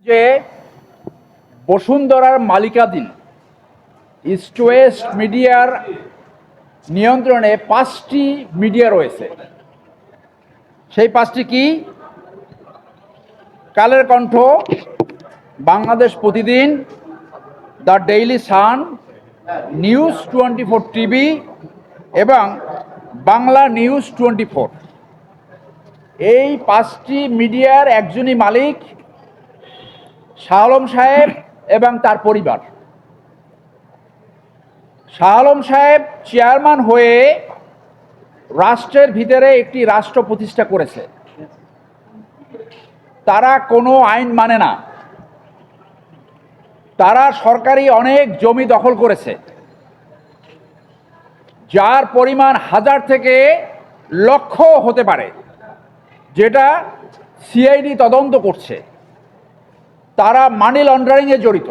যে বসুন্ধরার মালিকাধীন east West মিডিয়ার নিয়ন্ত্রণে 5টি মিডিয়া রয়েছে। সেই 5টি কি? কালের Kantho, Bangladesh Pratidin, The Daily Sun, News 24 TV এবং বাংলা নিউজ 24। এই 5টি মিডিয়ার একজনই মালিক শাহ আলম সাহেব এবং তার পরিবার। শাহ আলম সাহেব চেয়ারম্যান হয়ে রাষ্ট্রের ভিতরে একটি রাষ্ট্র প্রতিষ্ঠা করেছে। তারা কোনো আইন মানে না। তারা সরকারি অনেক জমি দখল করেছে, যার পরিমাণ হাজার থেকে লক্ষ হতে পারে, যেটা সিআইডি তদন্ত করছে। তারা মানি লন্ডারিংয়ে জড়িত।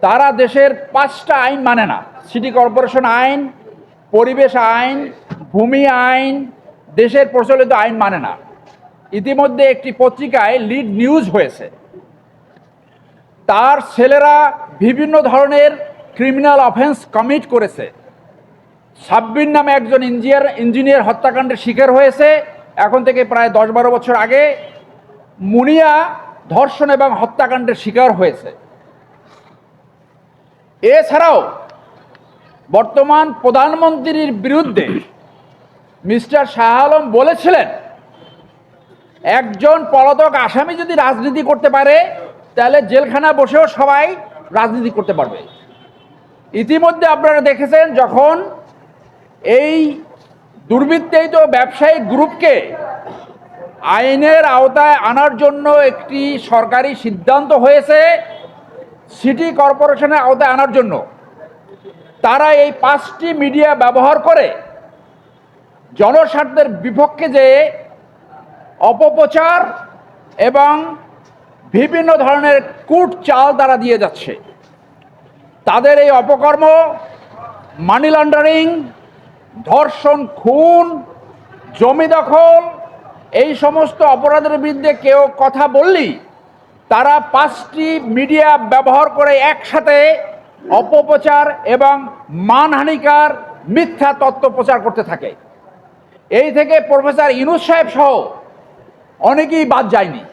তারা দেশের 5টা আইন মানে না: সিটি কর্পোরেশন আইন, পরিবেশ আইন, ভূমি আইন, দেশের প্রচলিত আইন মানে না। ইতিমধ্যে একটি পত্রিকায় লিড নিউজ হয়েছে। তার ছেলেরা বিভিন্ন ধরনের ক্রিমিনাল অফেন্স কমিট করেছে। সাব্বির নামে একজন ইঞ্জিনিয়ার হত্যাকাণ্ডের শিকার হয়েছে এখন থেকে প্রায় 10-12 বছর আগে। মুনিয়া ধর্ষণ এবং হত্যাকাণ্ডের শিকার হয়েছে। এছাড়াও বর্তমান প্রধানমন্ত্রীর বিরুদ্ধে মিস্টার শাহ আলম বলেছিলেন, একজন পলাতক আসামি যদি রাজনীতি করতে পারে তাহলে জেলখানা বসেও সবাই রাজনীতি করতে পারবে। ইতিমধ্যে আপনারা দেখেছেন, যখন এই দুর্বৃত্তায়িত ব্যবসায়িক গ্রুপকে আইনের আওতায় আনার জন্য একটি সরকারি সিদ্ধান্ত হয়েছে, সিটি কর্পোরেশনের আওতায় আনার জন্য, তারা এই 5টি মিডিয়া ব্যবহার করে জনস্বার্থের বিপক্ষে যে অপপ্রচার এবং বিভিন্ন ধরনের কূট চাল তারা দিয়ে যাচ্ছে। তাদের এই অপকর্ম, মানি লন্ডারিং, ধর্ষণ, খুন, জমি দখল, এই সমস্ত অপরাধের বিরুদ্ধে কেউ কথা বললেই তারা 5টি মিডিয়া ব্যবহার করে একসাথে অপপ্রচার এবং মানহানিকার মিথ্যা তথ্য প্রচার করতে থাকে। এই থেকে প্রফেসর ইউনূস সাহেব সহ অনেকেই বাদ যায়নি।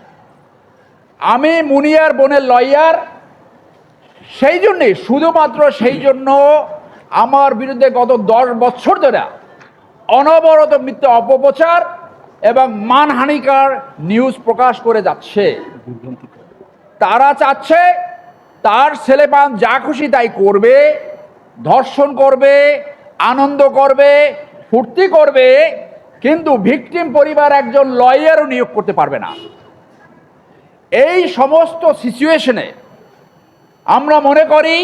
আমি মুনিয়ার বোনের লয়ার, সেই জন্যে, শুধুমাত্র সেই জন্য আমার বিরুদ্ধে গত 10 বছর ধরে অনবরত মিথ্যা অপপ্রচার এবং মানহানিকার নিউজ প্রকাশ করে যাচ্ছে। তারা চাচ্ছে তার ছেলেপান যা খুশি তাই করবে, ধর্ষণ করবে, আনন্দ করবে, ফুর্তি করবে, কিন্তু ভিকটিম পরিবার একজন লয়ারও নিয়োগ করতে পারবে না। এই সমস্ত সিচুয়েশনে আমরা মনে করি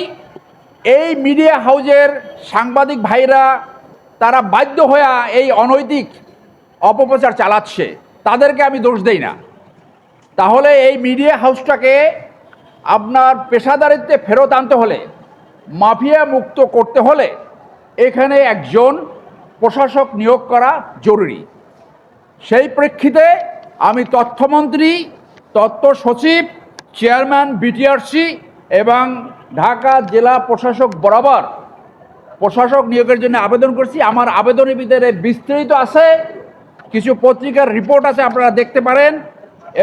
এই মিডিয়া হাউজের সাংবাদিক ভাইরা তারা বাধ্য হয়ে এই অনৈতিক অপপ্রচার চালাচ্ছে। তাদেরকে আমি দোষ দেই না। তাহলে এই মিডিয়া হাউসটাকে আপনার পেশাদারিত্বে ফেরত আনতে হলে, মাফিয়া মুক্ত করতে হলে এখানে একজন প্রশাসক নিয়োগ করা জরুরি। সেই প্রেক্ষিতে আমি তথ্যমন্ত্রী, তথ্য সচিব, চেয়ারম্যান বিটিআরসি এবং ঢাকা জেলা প্রশাসক বরাবর প্রশাসক নিয়োগের জন্য আবেদন করছি। আমার আবেদনের ভিতরে বিস্তারিত আছে, কিছু পত্রিকার রিপোর্ট আছে, আপনারা দেখতে পারেন।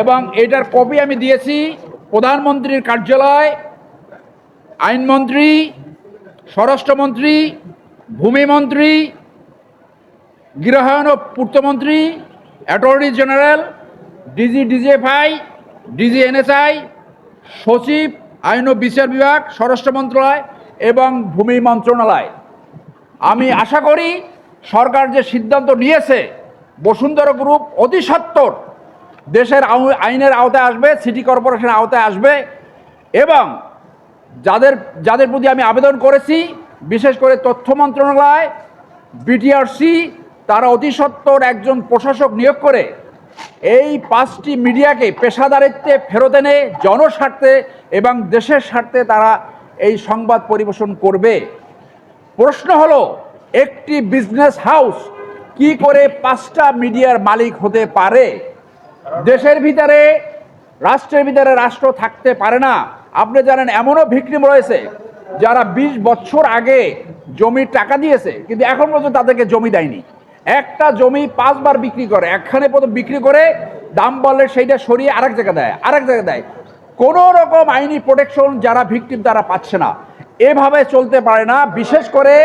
এবং এটার কপি আমি দিয়েছি প্রধানমন্ত্রীর কার্যালয়, আইনমন্ত্রী, স্বরাষ্ট্রমন্ত্রী, ভূমিমন্ত্রী, গৃহায়ন ও পূর্তমন্ত্রী, অ্যাটর্নি জেনারেল, ডিজিএফআই, ডিজিএনএসআই, সচিব, আইন ও বিচার বিভাগ, স্বরাষ্ট্র মন্ত্রণালয় এবং ভূমি মন্ত্রণালয়। আমি আশা করি সরকার যে সিদ্ধান্ত নিয়েছে, বসুন্ধরা গ্রুপ অতি সত্বর দেশের আইনের আওতায় আসবে, সিটি কর্পোরেশনের আওতায় আসবে। এবং যাদের প্রতি আমি আবেদন করেছি, বিশেষ করে তথ্য মন্ত্রণালয়, বিটিআরসি, তারা অতি সত্বর একজন প্রশাসক নিয়োগ করে এই 5টি মিডিয়াকে পেশাদারিত্বে ফেরত এনে জনস্বার্থে এবং দেশের স্বার্থে তারা এই সংবাদ পরিবেশন করবে। প্রশ্ন হলো, একটি বিজনেস হাউস কি করে 5টা মিডিয়ার মালিক হতে পারে? দেশের ভিতরে রাষ্ট্রের ভিতরে রাষ্ট্র থাকতে পারে না। আপনি জানেন এমনও ভিকটিম রয়েছে যারা 20 বছর আগে জমির টাকা দিয়েছে কিন্তু এখন পর্যন্ত তাদেরকে জমি দেয়নি। একটা জমি 5 বার বিক্রি করে, একখানে প্রথম বিক্রি করে দাম বললে সেইটা সরিয়ে আরেক জায়গায় দেয়, আরেক জায়গায় দেয়। কোনো রকম আইনি প্রোটেকশন যারা ভিকটিম তারা পাচ্ছে না। এভাবে চলতে পারে না। বিশেষ করে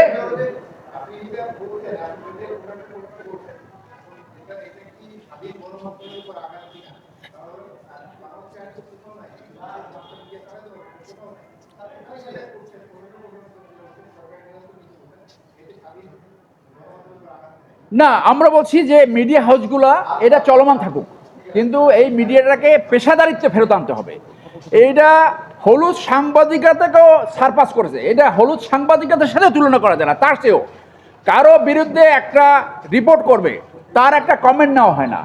না, আমরা বলছি যে মিডিয়া হাউসগুলা এটা চলমান থাকুক, কিন্তু এই মিডিয়াটাকে পেশাদারিত্বে ফেরত আনতে হবে। এইটা হলুদ সাংবাদিকতাকেও সারপাস করেছে, এটা হলুদ সাংবাদিকতার সাথে তুলনা করা যায় না। তার চেয়েও কারো বিরুদ্ধে একটা রিপোর্ট করবে, তার একটা কমেন্ট নেওয়া হয় না।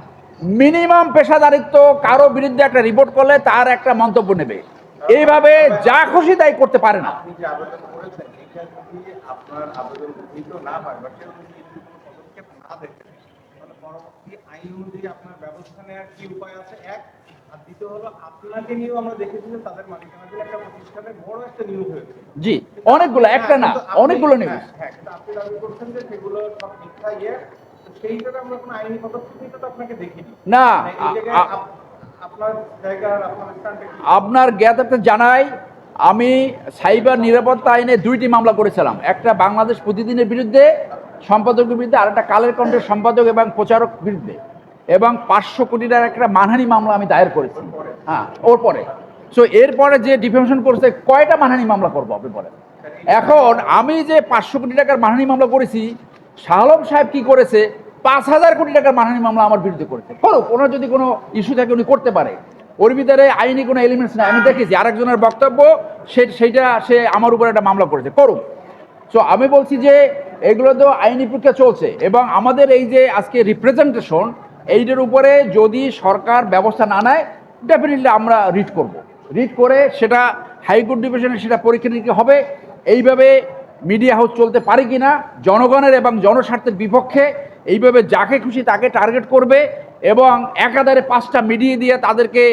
মিনিমাম পেশাদারিত্ব, কারো বিরুদ্ধে একটা রিপোর্ট করলে তার একটা মন্তব্য নেবে। এইভাবে যা খুশি তাই করতে পারে না। আপনার আবেদন গৃহীত না হয় বা কেউ যদি পদক্ষেপ না দেখে তাহলে পরবর্তী আইন অনুযায়ী আপনার ব্যবস্থা নেওয়ার কি উপায় আছে? এক, আর দ্বিতীয় হলো আপনাকে নিয়েও আমরা দেখেছি যে তাদের মালিকানাধীন একটা প্রতিষ্ঠানে বড় একটা নিয়োগ হয়েছে। জি, অনেকগুলো, একটা না, অনেকগুলো নিউজ। হ্যাঁ, কিন্তু আপনি দাবি করছেন যে সেগুলো সব মিথ্যা সেই হিসেবে আমরা কোনো আইনি পদক্ষেপ নিতে তো আপনাকে দেখিনি না। আপনার জায়গার আপনার স্থানটা কি? আপনার জ্ঞাতার্থে জানাই, আমি সাইবার নিরাপত্তা আইনে 2টি মামলা করেছিলাম। একটা বাংলাদেশ প্রতিদিনের বিরুদ্ধে, সম্পাদকের বিরুদ্ধে, আর একটা কালের কণ্ঠের সম্পাদক এবং প্রচারক বিরুদ্ধে, এবং 500 কোটি টাকার একটা মানহানি মামলা আমি দায়ের করেছি। হ্যাঁ, ওর পরে। সো এরপরে যে ডিফেমেশন করছে, কয়টা মানহানি মামলা করবো আপনি বলেন? এখন আমি যে 500 কোটি টাকার মানহানি মামলা করেছি, শাহ আলম সাহেব কি করেছে? 5,000 কোটি টাকার মানহানি মামলা আমার বিরুদ্ধে করেছে। করুক, ওনার যদি কোনো ইস্যু থাকে উনি করতে পারে। ওর ভিতরে আইনি কোনো এলিমেন্টস না। আমি দেখেছি আরেকজনের বক্তব্য, সেইটা সে আমার উপরে একটা মামলা করেছে, করুক। সো আমি বলছি যে এগুলো তো আইনি প্রক্রিয়া চলছে, এবং আমাদের এই যে আজকে রিপ্রেজেন্টেশন, এইটার উপরে যদি সরকার ব্যবস্থা না নেয়, ডেফিনেটলি আমরা রিট করব। রিট করে সেটা হাইকোর্ট ডিভিশনে সেটা পরীক্ষা নিরীক্ষা হবে। এইভাবে মিডিয়া হাউস চলতে পারে কি না, জনগণের এবং জনস্বার্থের বিপক্ষে এইভাবে যাকে খুশি তাকে টার্গেট করবে এবং একাধারে 5টা মিডিয়া দিয়ে তাদেরকে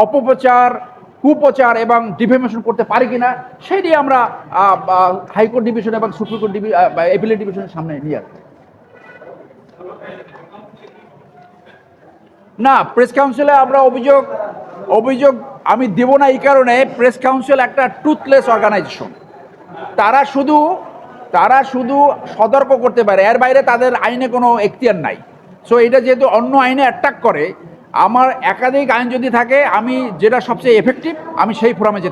অপপ্রচার, কুপ্রচার এবং ডিফেমেশন করতে পারি কিনা, সেটি আমরা হাইকোর্ট ডিভিশন এবং সুপ্রিম কোর্ট অ্যাপিলেট ডিভিশনের সামনে নিয়ে আসবো। না, প্রেস কাউন্সিলে আমরা অভিযোগ আমি দেব না এই কারণে, প্রেস কাউন্সিল একটা টুথলেস অর্গানাইজেশন। তারা শুধু সতর্ক করতে পারে, এর বাইরে তাদের আইনে কোনো এখতিয়ার নাই। সো এটা যেহেতু অন্য আইনে অ্যাটাক করে, আমার একাধিক আইন যদি থাকে, আমি যেটা সবচেয়ে এফেক্টিভ আমি সেই ফোরামে যেতে